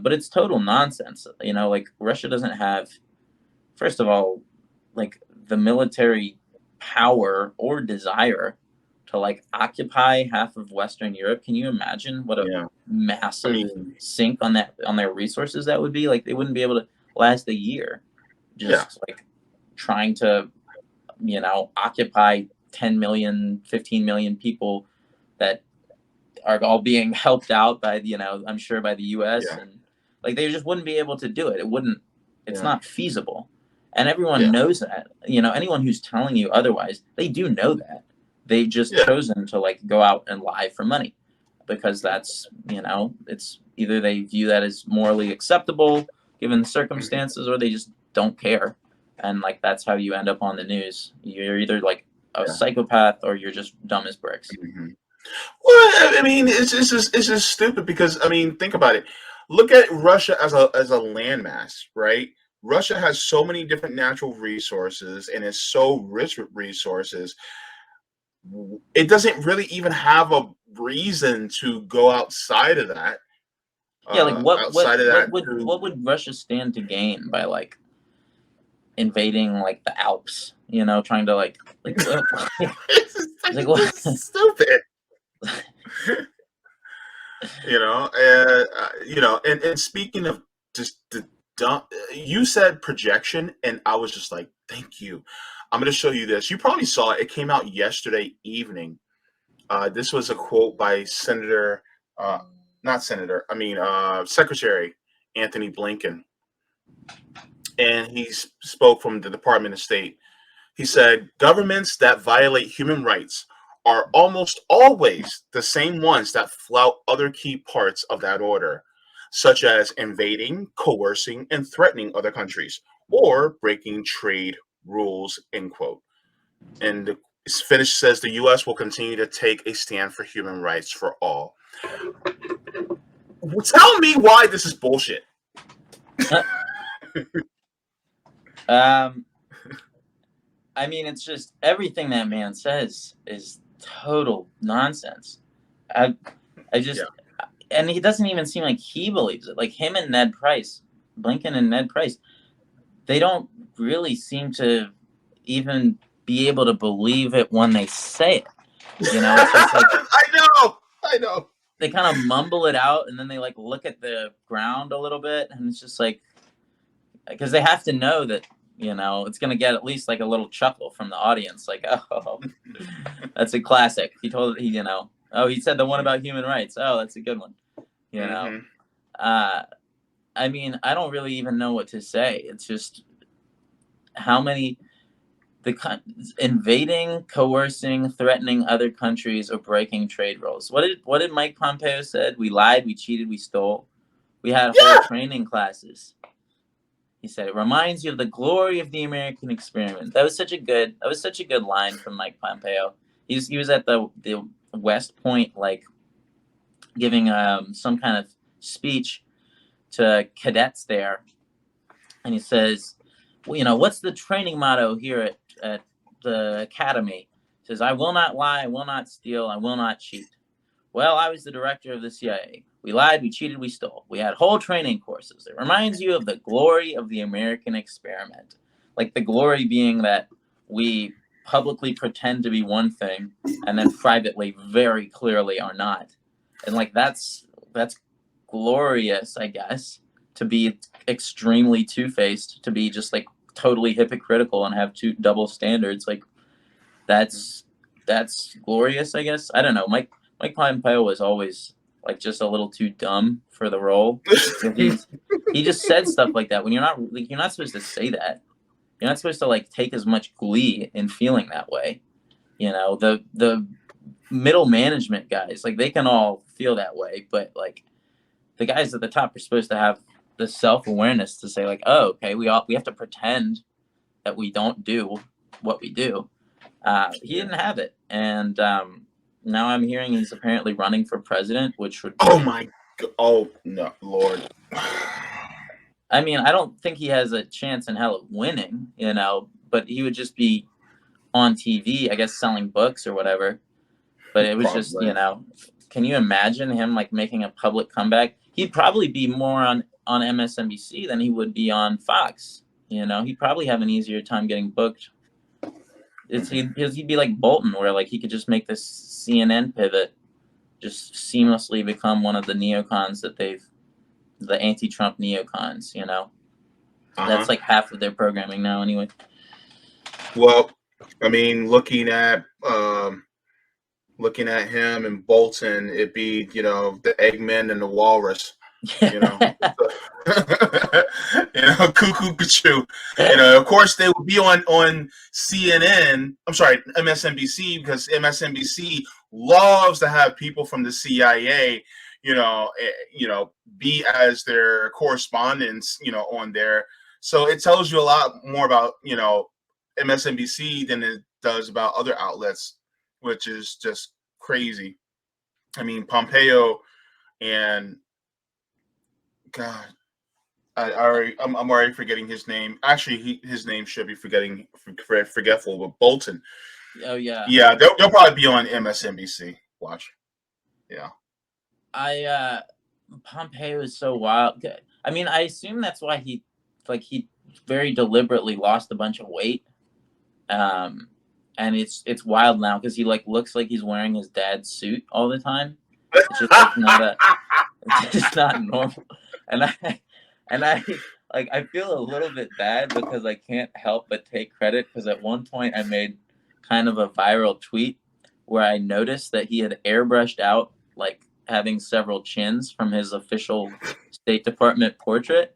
But it's total nonsense. Like Russia doesn't have, first of all, like the military power or desire to like occupy half of Western Europe. Can you imagine what a Yeah. I massive mean, sink on their resources that would be? Like they wouldn't be able to last a year yeah. just like trying to, occupy 10 million, 15 million people that are all being helped out by, I'm sure by the US, Yeah. and like they just wouldn't be able to do it. It's Yeah. not feasible. And everyone Yeah. knows that. Anyone who's telling you otherwise, they do know that. They've just Yeah. chosen to like go out and lie for money because that's, it's either they view that as morally acceptable given the Mhm. circumstances, or they just don't care. And like that's how you end up on the news. You're either like a Yeah. psychopath or you're just dumb as bricks. Mhm. Well, I mean, it's just stupid because I mean, think about it. Look at Russia as a landmass, right? Russia has so many different natural resources and is so rich with resources. It doesn't really even have a reason to go outside of that. Yeah, like Outside of that, to what would Russia stand to gain by like invading like the Alps? Trying to like what? Like what? it's just stupid. And speaking of just the dumb, you said projection, and I was just like, thank you. I'm going to show you this. You probably saw it. It came out yesterday evening. This was a quote by Senator, not Senator, I mean, Secretary Anthony Blinken. And he spoke from the Department of State. He said, governments that violate human rights are almost always the same ones that flout other key parts of that order, such as invading, coercing, and threatening other countries, or breaking trade rules, end quote. And the finish says the U.S. will continue to take a stand for human rights for all. Tell me why this is bullshit. um, I mean, it's just everything that man says is total nonsense. I I Yeah. just and he doesn't even seem like he believes it. Like him and Ned Price, Blinken and Ned Price, they don't really seem to even be able to believe it when they say it. It's just like I know. I know. they kind of mumble it out and then they like look at the ground a little bit, and it's just like because they have to know that it's going to get at least like a little chuckle from the audience, like, oh, that's a classic. Oh, he said the one about human rights. Oh, that's a good one. you know Mm-hmm. uh I mean, I don't really even know what to say. It's just how many the invading, coercing, threatening other countries, or breaking trade rules. What did Mike Pompeo said? We lied, we cheated, we stole. We had whole Yeah. training classes. He said it reminds you of the glory of the American experiment. That was such a good line from Mike Pompeo. He was at the West Point, like giving some kind of speech to cadets there, and he says, well, what's the training motto here at the academy? He says, I will not lie, I will not steal, I will not cheat. Well, I was the director of the CIA. We lied, we cheated, we stole. We had whole training courses. It reminds you of the glory of the American experiment. Like the glory being that we publicly pretend to be one thing and then privately very clearly are not. And like that's glorious, I guess, to be extremely two-faced, to be just like totally hypocritical and have two double standards. Like that's that's glorious, I guess. I don't know. Mike Pompeo was always like just a little too dumb for the role. He just said stuff like that when you're not supposed to say that. You're not supposed to like take as much glee in feeling that way. The middle management guys, like they can all feel that way, but like the guys at the top are supposed to have the self-awareness to say like, oh, okay, we have to pretend that we don't do what we do. He Yeah. didn't have it, and now I'm hearing he's apparently running for president, which would Oh be. my god. Oh no, Lord. I mean, I don't think he has a chance in hell of winning, but he would just be on TV, I guess, selling books or whatever. But it was just, Probably. can you imagine him like making a public comeback? He'd probably be more on MSNBC than he would be on Fox. You know, he'd probably have an easier time getting booked. He'd be like Bolton, where like he could just make this CNN pivot, just seamlessly become one of the neocons that the anti-Trump neocons. You know, that's like half of their programming now, anyway. Well, I mean, looking at him and Bolton, it'd be, the Eggman and the Walrus. You know, cuckoo, cuckoo. Of course, they would be on CNN. I'm sorry, MSNBC, because MSNBC loves to have people from the CIA, be as their correspondents, on there. So it tells you a lot more about, MSNBC than it does about other outlets, which is just crazy. I mean, Pompeo and God, I'm already forgetting his name. Actually, his name should be forgetful. But Bolton. Oh yeah. Yeah, they'll probably be on MSNBC. Watch. Yeah. Pompeo is so wild. I mean, I assume that's why he very deliberately lost a bunch of weight. And it's wild now because he like looks like he's wearing his dad's suit all the time. It's just like it's just not normal. And I feel a little bit bad because I can't help but take credit, because at one point I made kind of a viral tweet where I noticed that he had airbrushed out like having several chins from his official State Department portrait,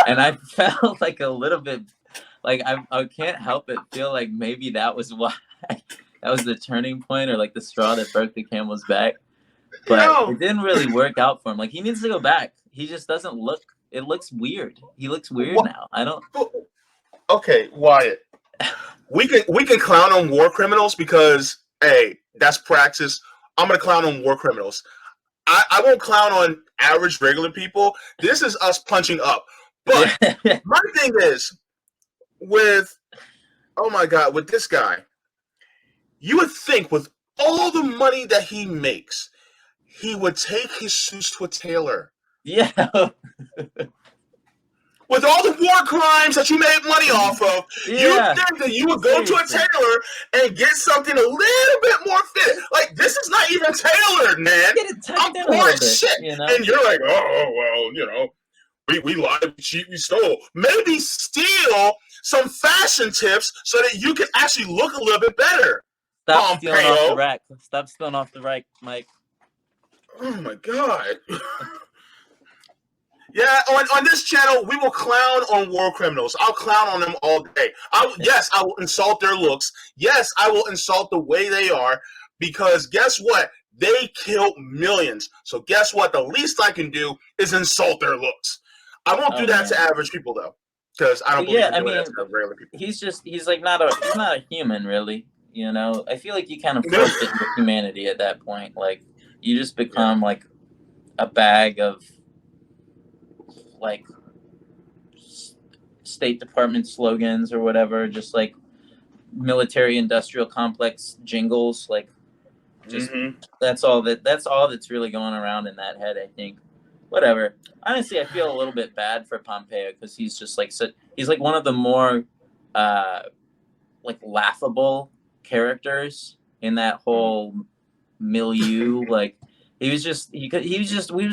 and I felt like a little bit like I can't help but feel like maybe that was why that was the turning point, or like the straw that broke the camel's back. But it didn't really work out for him. Like, he needs to go back. He just doesn't look. It looks weird. He looks weird now. I don't. Okay, Wyatt. We can clown on war criminals because, hey, that's praxis. I'm gonna clown on war criminals. I won't clown on average regular people. This is us punching up. But my thing is with this guy, you would think with all the money that he makes, he would take his suits to a tailor. Yeah. With all the war crimes that you made money off of, you think that you would go to a tailor and get something a little bit more fit. Like, this is not even tailored, man. I'm poor as shit. And you're like, oh, well, we lied, we cheat, we stole. Maybe steal some fashion tips so that you can actually look a little bit better. Stop stealing off the rack. Stop stealing off the rack, Mike. Oh my God. Yeah, on this channel, we will clown on war criminals. I'll clown on them all day. Yes, I will insult their looks. Yes, I will insult the way they are, because guess what? They killed millions. So guess what? The least I can do is insult their looks. I won't do that to average people, though, because I don't believe in doing that to regular people. He's not a human, really. I feel like you kind of forfeit your humanity at that point. Like, you just become like a bag of like State Department slogans or whatever, just like military industrial complex jingles. Like, just that's all that's really going around in that head, I think. Whatever. Honestly, I feel a little bit bad for Pompeo, because he's just like he's like one of the more like laughable characters in that whole milieu. Like, he was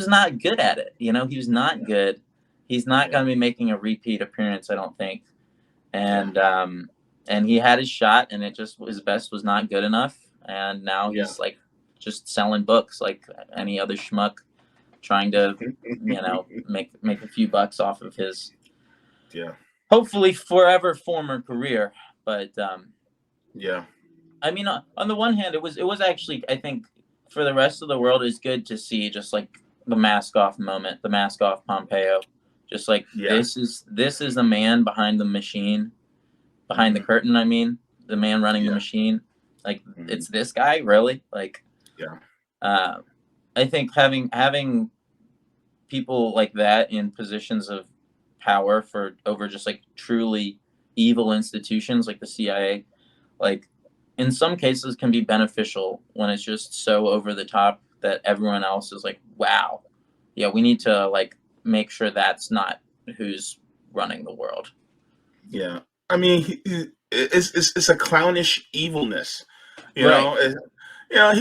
not good at it. He was not good. He's not going to be making a repeat appearance, I don't think. And he had his shot, and his best was not good enough. And now he's like just selling books like any other schmuck, trying to make a few bucks off of his hopefully forever former career. But I mean, on the one hand, it was actually, I think, for the rest of the world, it's good to see just like the mask off moment, the mask off Pompeo. Just like, this is the man behind the machine, behind the curtain. I mean, the man running the machine. Like, it's this guy, really. Like, I think having people like that in positions of power over just like truly evil institutions like the CIA, like, in some cases can be beneficial when it's just so over the top that everyone else is like, wow, yeah, we need to like make sure that's not who's running the world. Yeah, I mean, it's a clownish evilness, you Right. know.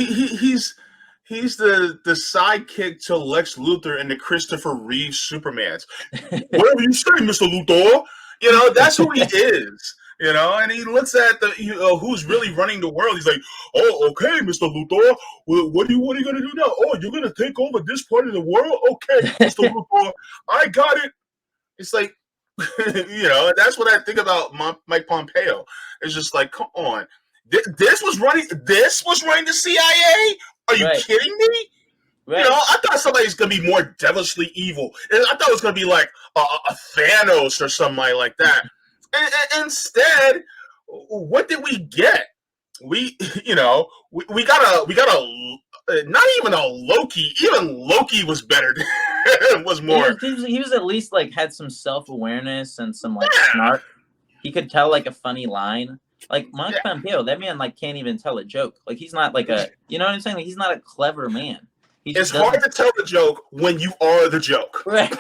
He's the sidekick to Lex Luthor in the Christopher Reeve Supermans. Whatever you say, Mister Luthor. You know, that's who he is. You know, and he looks at who's really running the world. He's like, "Oh, okay, Mister Luthor. Well, what are you gonna do now? Oh, you're gonna take over this part of the world? Okay, Mister Luthor, I got it." It's like, you know, that's what I think about Mike Pompeo. It's just like, come on, this was running the CIA. Are you Right. kidding me? You know, Right. I thought somebody's gonna be more devilishly evil. I thought it was gonna be like a Thanos or somebody like that. And instead, what did we get? We, you know, we got a not even a Loki. Even Loki was better. Was more. He was at least like had some self-awareness and some like Yeah, snark. He could tell like a funny line. Like Mike yeah. Pompeo, that man like can't even tell a joke. Like he's not like a, you know what I'm saying? Like, he's not a clever man. He It's just hard doesn't. to tell the joke when you are the joke. Right.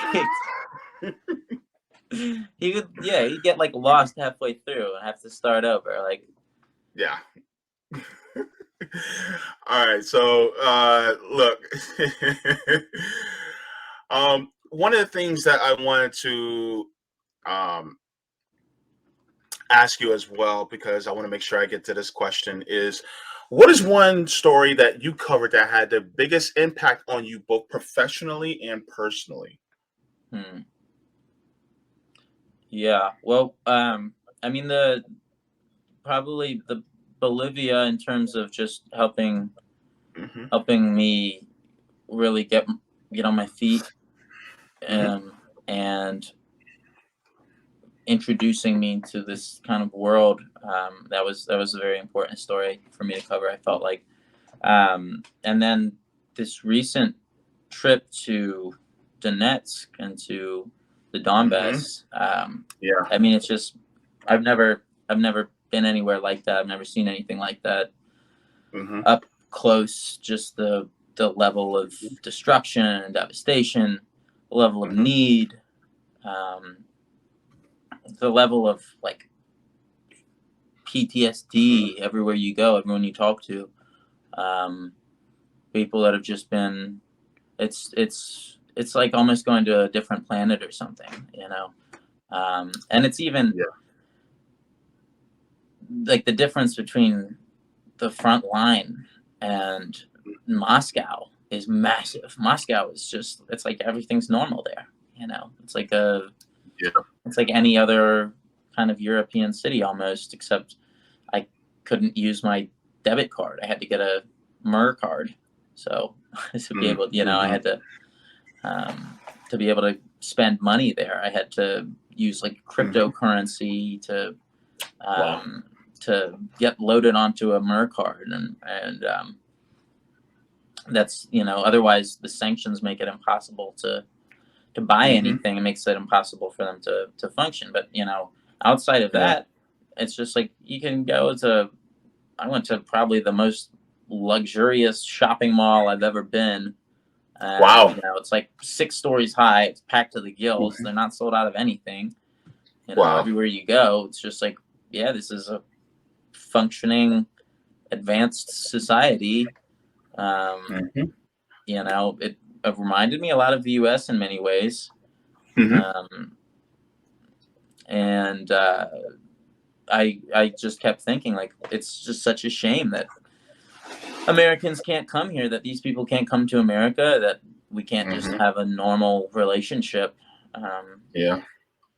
He would, yeah, he'd get like lost halfway through and have to start over. Like, Yeah. All right. So, look, one of the things that I wanted to um, ask you as well, because I want to make sure I get to this question, is what is one story that you covered that had the biggest impact on you both professionally and personally? hmm. Yeah. Well, I mean the probably the Bolivia in terms of just Mm-hmm. helping me really get on my feet, Mm-hmm. and introducing me to this kind of world. That was a very important story for me to cover. I felt like, and then this recent trip to Donetsk and to the Mm-hmm. Donbass. Yeah. I mean, it's just I've never been anywhere like that. I've never seen anything like that Mm-hmm. up close. Just the level of destruction and devastation, the level of Mm-hmm. need, um, the level of like Mm-hmm. PTSD everywhere you go, everyone you talk to, um, people that have just been. It's like almost going to a different planet or something, you know. And it's even Yeah. like the difference between the front line and Moscow is massive. Moscow is just it's like everything's normal there, you know. Yeah. It's like any other kind of European city almost, except I couldn't use my debit card. I had to get a MER card. So to be able, you know, I Mm-hmm. had to be able to spend money there. I had to use like Mm-hmm. cryptocurrency Wow. to get loaded onto a MER card, and that's, you know, otherwise the sanctions make it impossible to buy Mm-hmm. anything. It makes it impossible for them to function. But you know, outside of Yeah. that, it's just like you can go to. I went to probably the most luxurious shopping mall I've ever been. And Wow. you know, it's like 6 stories high. It's packed to the gills. Mhm. They're not sold out of anything. You know, Wow. everywhere you go, it's just like, yeah, this is a functioning, advanced society. Um, Mhm. you know, it reminded me a lot of the U.S. in many ways. Mhm. Um, and I just kept thinking like it's just such a shame that Americans can't come here, that these people can't come to America, that we can't just Mhm. have a normal relationship. Um, Yeah.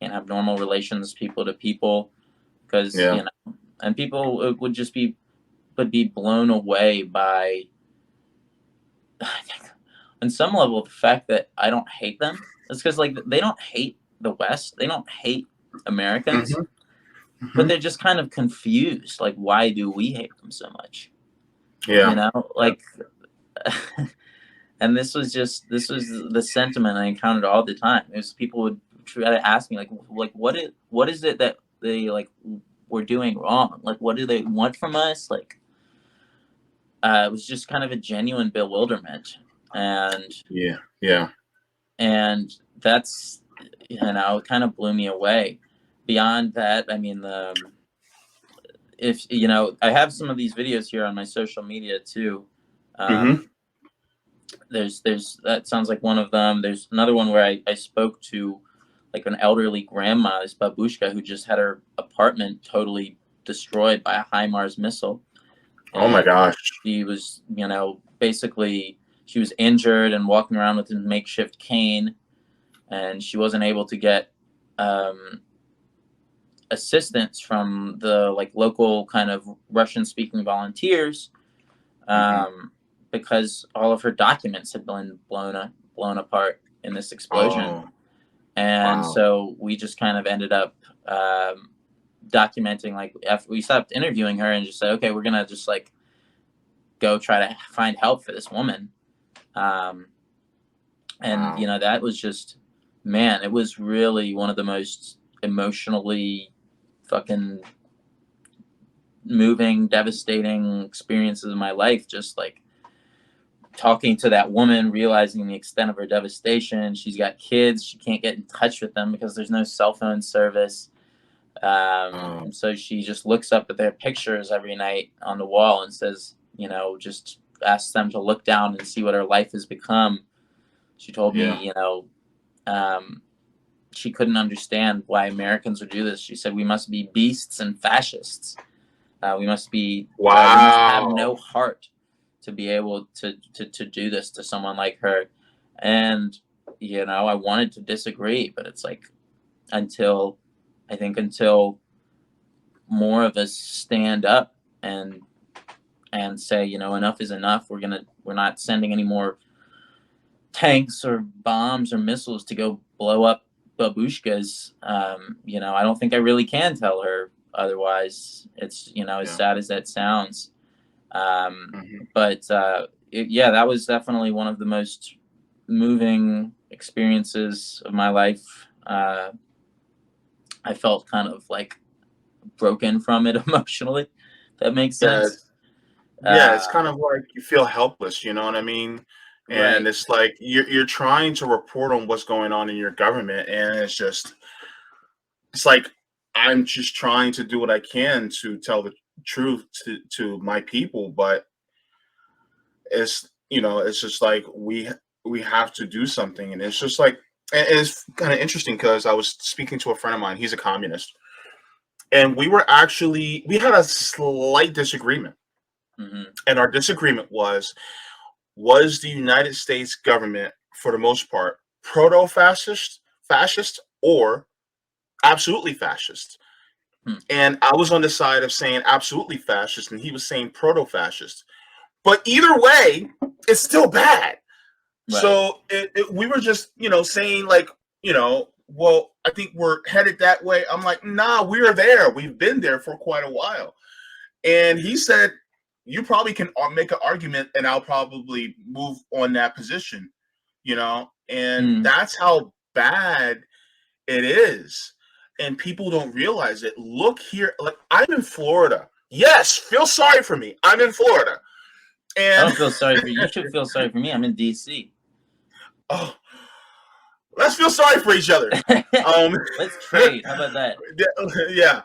can't have normal relations, people to people, because Yeah. you know, and people would be blown away by, I think, on some level, the fact that I don't hate them. It's because like they don't hate the West, they don't hate Americans, Mhm. but Mhm. they're just kind of confused. Like, why do we hate them so much? You Yeah. know, Yeah. like, and this was the sentiment I encountered all the time. It was people would try to ask me like what is it that they like we're doing wrong? Like, what do they want from us? Like, it was just kind of a genuine bewilderment, and Yeah. Yeah. and that's, it kind of blew me away. Beyond that, I mean, if I have some of these videos here on my social media too. Mm-hmm. Um, there's that sounds like one of them. There's another one where I spoke to like an elderly grandma, this babushka, who just had her apartment totally destroyed by a HIMARS missile, Oh my and gosh. she was, basically she was injured and walking around with a makeshift cane, and she wasn't able to get um, assistance from the like local kind of Russian speaking volunteers, Mm-hmm. um, because all of her documents had been blown apart in this explosion. Oh, And wow. so we just kind of ended up documenting, like, after we stopped interviewing her and just said, okay, we're gonna just like go try to find help for this woman. um, and Wow. that was just, man, it was really one of the most emotionally fucking moving, devastating experiences of my life. Just like talking to that woman, realizing the extent of her devastation. She's got kids. She can't get in touch with them because there's no cell phone service. Oh, So she just looks up at their pictures every night on the wall and says, just asks them to look down and see what her life has become. She told me, yeah. um, she couldn't understand why Americans would do this. She said, we must be beasts and fascists. We must have Wow. no heart to be able to do this to someone like her. And I wanted to disagree, but it's like, until until more of us stand up and say, enough is enough. We're not sending any more tanks or bombs or missiles to go blow up babushkas. I don't think I really can tell her otherwise. It's, as Yeah. sad as that sounds. Hmm. But yeah, that was definitely one of the most moving experiences of my life. I felt kind of like broken from it emotionally. If that makes Yeah. sense. Yeah. It's Uh, kind of like you feel helpless. You know what I mean? And right. it's like you're trying to report on what's going on in your government, and it's like I'm just trying to do what I can to tell the truth to my people, but it's just like we have to do something, and it's just like it's kind of interesting because I was speaking to a friend of mine. He's a communist, and we had a slight disagreement, Hmm. and our disagreement was the United States government for the most part fascist or absolutely fascist. Hmm. And I was on the side of saying absolutely fascist, and he was saying proto-fascist. But either way, it's still bad. Right. So we were just, saying like, well, I think we're headed that way. I'm like, nah, we're there. We've been there for quite a while. And he said, you probably can make an argument, and I'll probably move on that position, and Mm. that's how bad it is. And people don't realize it. Look here, like I'm in Florida. Yes, feel sorry for me. I'm in Florida. I And don't feel sorry for you. You should feel sorry for me. I'm in DC. oh, let's feel sorry for each other. Um, Let's trade. How about that? yeah.